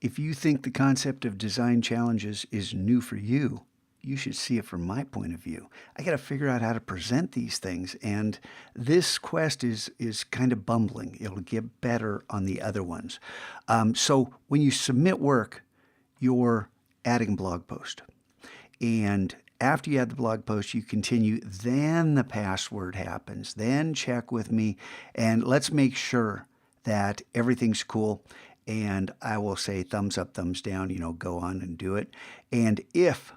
if you think the concept of design challenges is new for you, you should see it from my point of view. I got to figure out how to present these things, and this quest is kind of bumbling. It'll get better on the other ones. So when you submit work, you're adding a blog post. And after you add the blog post, you continue, then the password happens. Then check with me, and let's make sure that everything's cool. And I will say thumbs up, thumbs down, go on and do it. And if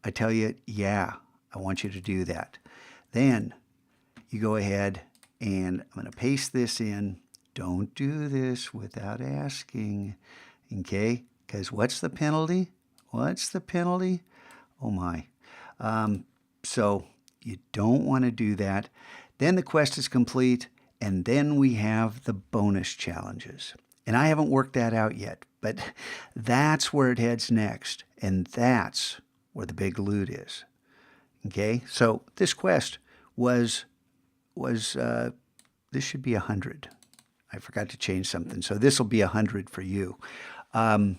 I tell you, yeah, I want you to do that, then you go ahead and I'm going to paste this in. Don't do this without asking, okay? Because what's the penalty? What's the penalty? Oh my. So you don't want to do that. Then the quest is complete, and then we have the bonus challenges. And I haven't worked that out yet, but that's where it heads next, and that's where the big loot is. Okay, so this quest was this should be 100. I forgot to change something, so this will be 100 for you. But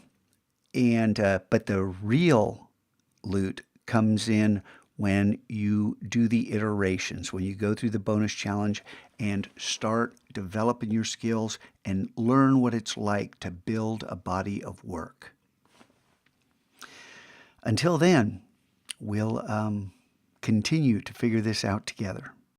the real loot comes in when you do the iterations, when you go through the bonus challenge and start developing your skills and learn what it's like to build a body of work. Until then, we'll continue to figure this out together.